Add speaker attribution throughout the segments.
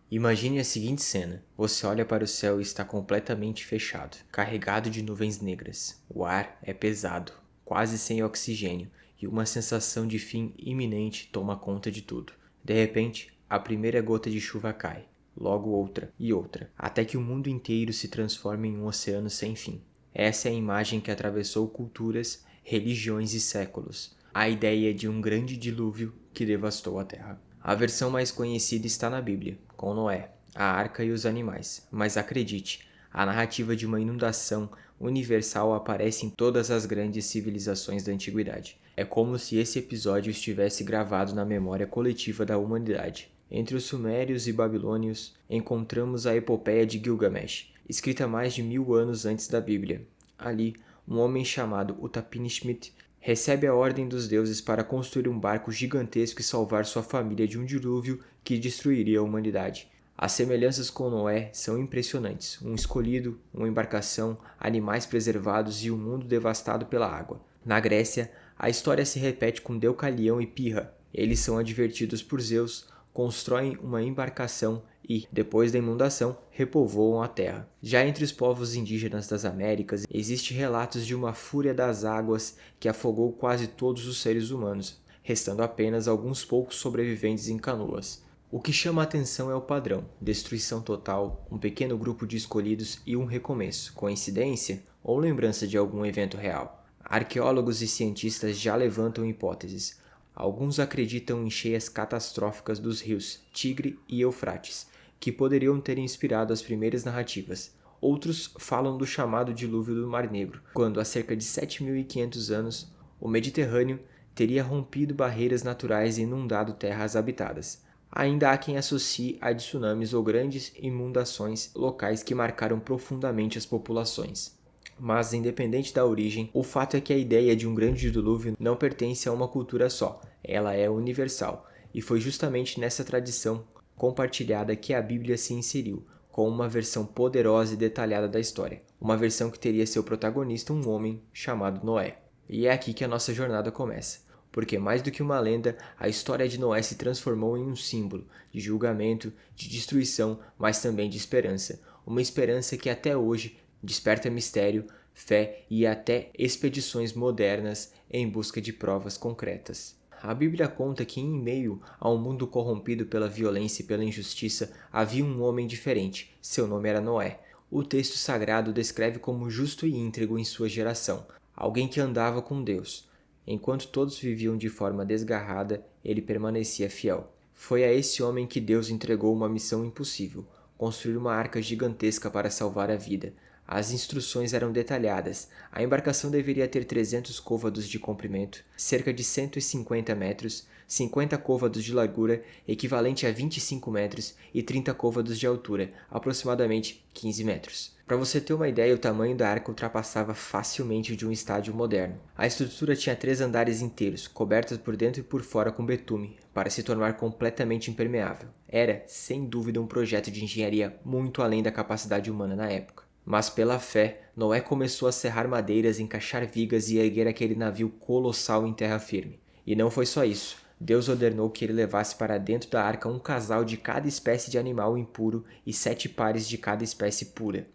Speaker 1: Imagine a seguinte cena. Você olha para o céu e está completamente fechado, carregado de nuvens negras. O ar é pesado, quase sem oxigênio, e uma sensação de fim iminente toma conta de tudo. De repente, a primeira gota de chuva cai, logo outra e outra, até que o mundo inteiro se transforma em um oceano sem fim. Essa é a imagem que atravessou culturas, religiões e séculos. A ideia de um grande dilúvio que devastou a Terra. A versão mais conhecida está na Bíblia, com Noé, a arca e os animais. Mas acredite, a narrativa de uma inundação universal aparece em todas as grandes civilizações da antiguidade. É como se esse episódio estivesse gravado na memória coletiva da humanidade. Entre os sumérios e babilônios, encontramos a epopeia de Gilgamesh, escrita mais de 1000 anos antes da Bíblia. Ali, um homem chamado Utnapishtim recebe a ordem dos deuses para construir um barco gigantesco e salvar sua família de um dilúvio que destruiria a humanidade. As semelhanças com Noé são impressionantes. Um escolhido, uma embarcação, animais preservados e um mundo devastado pela água. Na Grécia, a história se repete com Deucalião e Pirra. Eles são advertidos por Zeus, constroem uma embarcação e, depois da inundação, repovoam a terra. Já entre os povos indígenas das Américas, existem relatos de uma fúria das águas que afogou quase todos os seres humanos, restando apenas alguns poucos sobreviventes em canoas. O que chama a atenção é o padrão: destruição total, um pequeno grupo de escolhidos e um recomeço. Coincidência ou lembrança de algum evento real? Arqueólogos e cientistas já levantam hipóteses. Alguns acreditam em cheias catastróficas dos rios Tigre e Eufrates, que poderiam ter inspirado as primeiras narrativas. Outros falam do chamado dilúvio do Mar Negro, quando há cerca de 7.500 anos o Mediterrâneo teria rompido barreiras naturais e inundado terras habitadas. Ainda há quem associe a tsunamis ou grandes inundações locais que marcaram profundamente as populações. Mas, independente da origem, o fato é que a ideia de um grande dilúvio não pertence a uma cultura só, ela é universal, e foi justamente nessa tradição compartilhada que a Bíblia se inseriu, com uma versão poderosa e detalhada da história, uma versão que teria seu protagonista um homem chamado Noé. E é aqui que a nossa jornada começa, porque mais do que uma lenda, a história de Noé se transformou em um símbolo de julgamento, de destruição, mas também de esperança, uma esperança que até hoje desperta mistério, fé e até expedições modernas em busca de provas concretas. A Bíblia conta que em meio a um mundo corrompido pela violência e pela injustiça, havia um homem diferente. Seu nome era Noé. O texto sagrado descreve como justo e íntegro em sua geração, alguém que andava com Deus. Enquanto todos viviam de forma desgarrada, ele permanecia fiel. Foi a esse homem que Deus entregou uma missão impossível: construir uma arca gigantesca para salvar a vida. As instruções eram detalhadas. A embarcação deveria ter 300 côvados de comprimento, cerca de 150 metros, 50 côvados de largura, equivalente a 25 metros, e 30 côvados de altura, aproximadamente 15 metros. Para você ter uma ideia, o tamanho da arca ultrapassava facilmente o de um estádio moderno. A estrutura tinha 3 andares inteiros, cobertos por dentro e por fora com betume, para se tornar completamente impermeável. Era, sem dúvida, um projeto de engenharia muito além da capacidade humana na época. Mas pela fé, Noé começou a serrar madeiras, encaixar vigas e erguer aquele navio colossal em terra firme. E não foi só isso. Deus ordenou que ele levasse para dentro da arca um casal de cada espécie de animal impuro e 7 pares de cada espécie pura,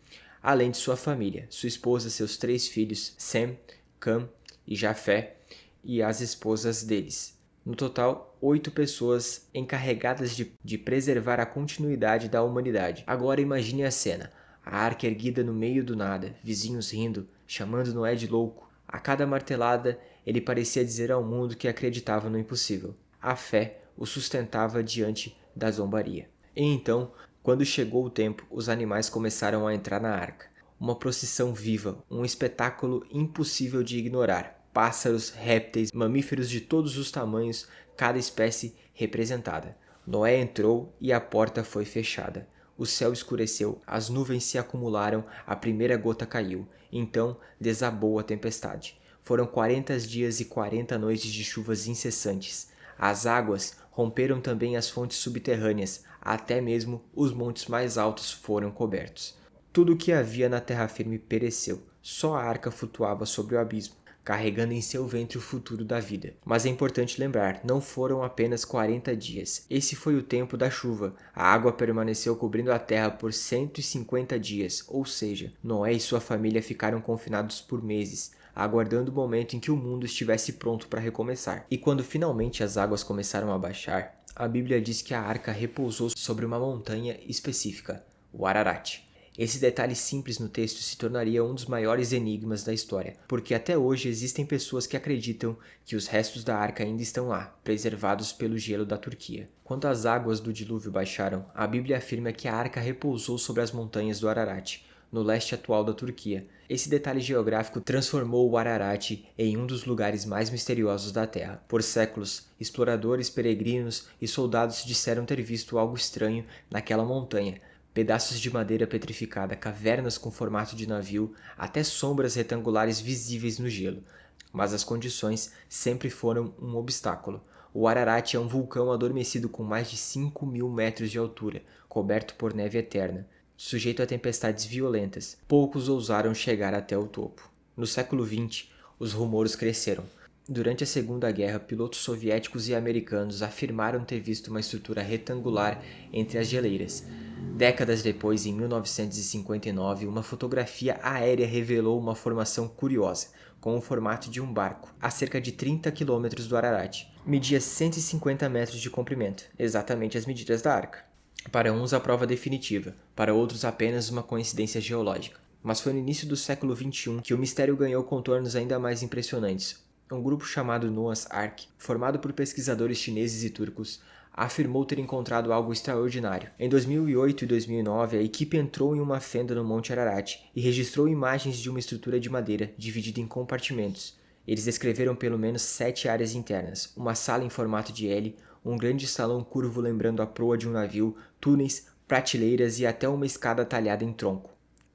Speaker 1: além de sua família, sua esposa, seus 3 filhos, Sem, Cam e Jafé, e as esposas deles. No total, 8 pessoas encarregadas de preservar a continuidade da humanidade. Agora imagine a cena: a arca erguida no meio do nada, vizinhos rindo, chamando Noé de louco. A cada martelada, ele parecia dizer ao mundo que acreditava no impossível. A fé o sustentava diante da zombaria. E então, quando chegou o tempo, os animais começaram a entrar na arca. Uma procissão viva, um espetáculo impossível de ignorar. Pássaros, répteis, mamíferos de todos os tamanhos, cada espécie representada. Noé entrou e a porta foi fechada. O céu escureceu, as nuvens se acumularam, a primeira gota caiu. Então desabou a tempestade. Foram 40 dias e 40 noites de chuvas incessantes. As águas romperam também as fontes subterrâneas, até mesmo os montes mais altos foram cobertos. Tudo o que havia na terra firme pereceu. Só a arca flutuava sobre o abismo. carregando em seu ventre o futuro da vida. Mas é importante lembrar, não foram apenas 40 dias. Esse foi o tempo da chuva. A água permaneceu cobrindo a terra por 150 dias, ou seja, Noé e sua família ficaram confinados por meses, aguardando o momento em que o mundo estivesse pronto para recomeçar. E quando finalmente as águas começaram a baixar, a Bíblia diz que a arca repousou sobre uma montanha específica, o Ararat. Esse detalhe simples no texto se tornaria um dos maiores enigmas da história, porque até hoje existem pessoas que acreditam que os restos da arca ainda estão lá, preservados pelo gelo da Turquia. Quando as águas do dilúvio baixaram, a Bíblia afirma que a arca repousou sobre as montanhas do Ararat, no leste atual da Turquia. Esse detalhe geográfico transformou o Ararat em um dos lugares mais misteriosos da Terra. Por séculos, exploradores, peregrinos e soldados disseram ter visto algo estranho naquela montanha. Pedaços de madeira petrificada, cavernas com formato de navio, até sombras retangulares visíveis no gelo. Mas as condições sempre foram um obstáculo. O Ararat é um vulcão adormecido com mais de 5.000 metros de altura, coberto por neve eterna, sujeito a tempestades violentas. Poucos ousaram chegar até o topo. No século XX, os rumores cresceram. Durante a Segunda Guerra, pilotos soviéticos e americanos afirmaram ter visto uma estrutura retangular entre as geleiras. Décadas depois, em 1959, uma fotografia aérea revelou uma formação curiosa, com o formato de um barco, a cerca de 30 quilômetros do Ararat. Media 150 metros de comprimento, exatamente as medidas da arca. Para uns a prova definitiva, para outros apenas uma coincidência geológica. Mas foi no início do século XXI que o mistério ganhou contornos ainda mais impressionantes. Um grupo chamado Noah's Ark, formado por pesquisadores chineses e turcos, afirmou ter encontrado algo extraordinário. Em 2008 e 2009, a equipe entrou em uma fenda no Monte Ararat e registrou imagens de uma estrutura de madeira dividida em compartimentos. Eles descreveram pelo menos 7 áreas internas, uma sala em formato de L, um grande salão curvo lembrando a proa de um navio, túneis, prateleiras e até uma escada talhada em tronco.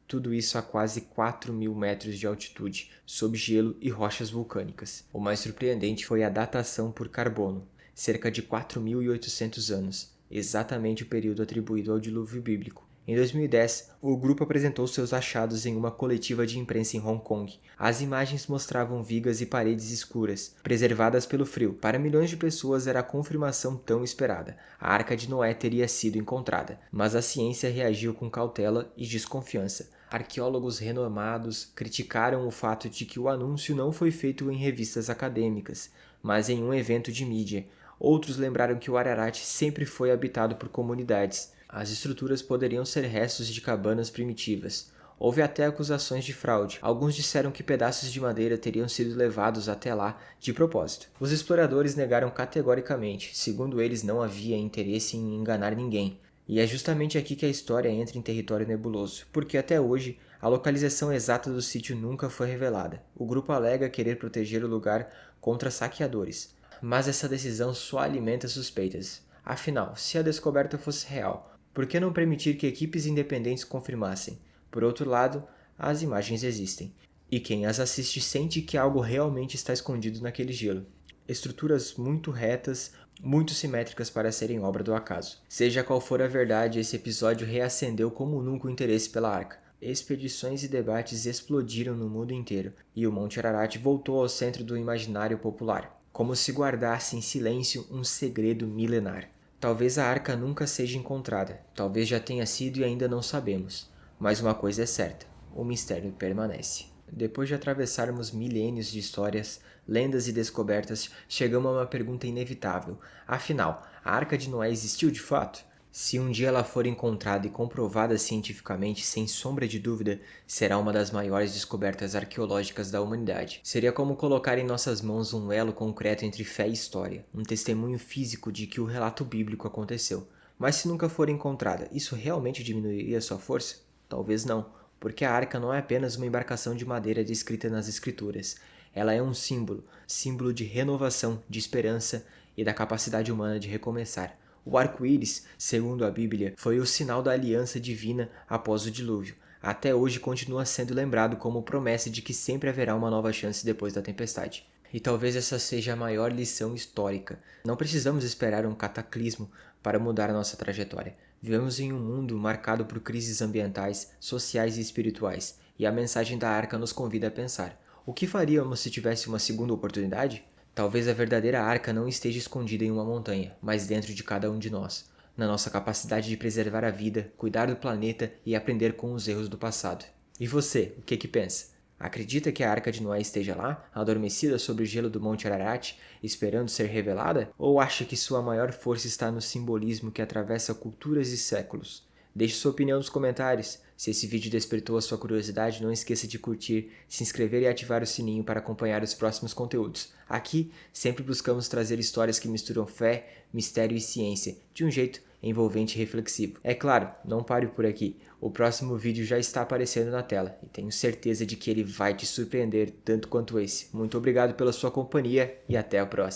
Speaker 1: Tudo isso a quase 4.000 metros de altitude, sob gelo e rochas vulcânicas. O mais surpreendente foi a datação por carbono, cerca de 4.800 anos, exatamente o período atribuído ao dilúvio bíblico. Em 2010, o grupo apresentou seus achados em uma coletiva de imprensa em Hong Kong. As imagens mostravam vigas e paredes escuras, preservadas pelo frio. Para milhões de pessoas era a confirmação tão esperada. A Arca de Noé teria sido encontrada, mas a ciência reagiu com cautela e desconfiança. Arqueólogos renomados criticaram o fato de que o anúncio não foi feito em revistas acadêmicas, mas em um evento de mídia. Outros lembraram que o Ararat sempre foi habitado por comunidades. As estruturas poderiam ser restos de cabanas primitivas. Houve até acusações de fraude. Alguns disseram que pedaços de madeira teriam sido levados até lá de propósito. Os exploradores negaram categoricamente. Segundo eles, não havia interesse em enganar ninguém. E é justamente aqui que a história entra em território nebuloso, porque até hoje a localização exata do sítio nunca foi revelada. O grupo alega querer proteger o lugar contra saqueadores, mas essa decisão só alimenta suspeitas. Afinal, se a descoberta fosse real, por que não permitir que equipes independentes confirmassem? Por outro lado, as imagens existem, e quem as assiste sente que algo realmente está escondido naquele gelo. Estruturas muito retas, muito simétricas para serem obra do acaso. Seja qual for a verdade, esse episódio reacendeu como nunca o interesse pela arca. Expedições e debates explodiram no mundo inteiro, e o Monte Ararat voltou ao centro do imaginário popular, como se guardasse em silêncio um segredo milenar. Talvez a arca nunca seja encontrada, talvez já tenha sido e ainda não sabemos. Mas uma coisa é certa, o mistério permanece. Depois de atravessarmos milênios de histórias, lendas e descobertas, chegamos a uma pergunta inevitável. Afinal, a Arca de Noé existiu de fato? Se um dia ela for encontrada e comprovada cientificamente, sem sombra de dúvida, será uma das maiores descobertas arqueológicas da humanidade. Seria como colocar em nossas mãos um elo concreto entre fé e história, um testemunho físico de que o relato bíblico aconteceu. Mas se nunca for encontrada, isso realmente diminuiria sua força? Talvez não, porque a arca não é apenas uma embarcação de madeira descrita nas escrituras. Ela é um símbolo, símbolo de renovação, de esperança e da capacidade humana de recomeçar. O arco-íris, segundo a Bíblia, foi o sinal da aliança divina após o dilúvio. Até hoje continua sendo lembrado como promessa de que sempre haverá uma nova chance depois da tempestade. E talvez essa seja a maior lição histórica. Não precisamos esperar um cataclismo para mudar a nossa trajetória. Vivemos em um mundo marcado por crises ambientais, sociais e espirituais, e a mensagem da arca nos convida a pensar. O que faríamos se tivesse uma segunda oportunidade? Talvez a verdadeira arca não esteja escondida em uma montanha, mas dentro de cada um de nós, na nossa capacidade de preservar a vida, cuidar do planeta e aprender com os erros do passado. E você, o que pensa? Acredita que a Arca de Noé esteja lá, adormecida sobre o gelo do Monte Ararat, esperando ser revelada? Ou acha que sua maior força está no simbolismo que atravessa culturas e séculos? Deixe sua opinião nos comentários. Se esse vídeo despertou a sua curiosidade, não esqueça de curtir, se inscrever e ativar o sininho para acompanhar os próximos conteúdos. Aqui, sempre buscamos trazer histórias que misturam fé, mistério e ciência, de um jeito envolvente e reflexivo. É claro, não pare por aqui. O próximo vídeo já está aparecendo na tela e tenho certeza de que ele vai te surpreender tanto quanto esse. Muito obrigado pela sua companhia e até a próxima.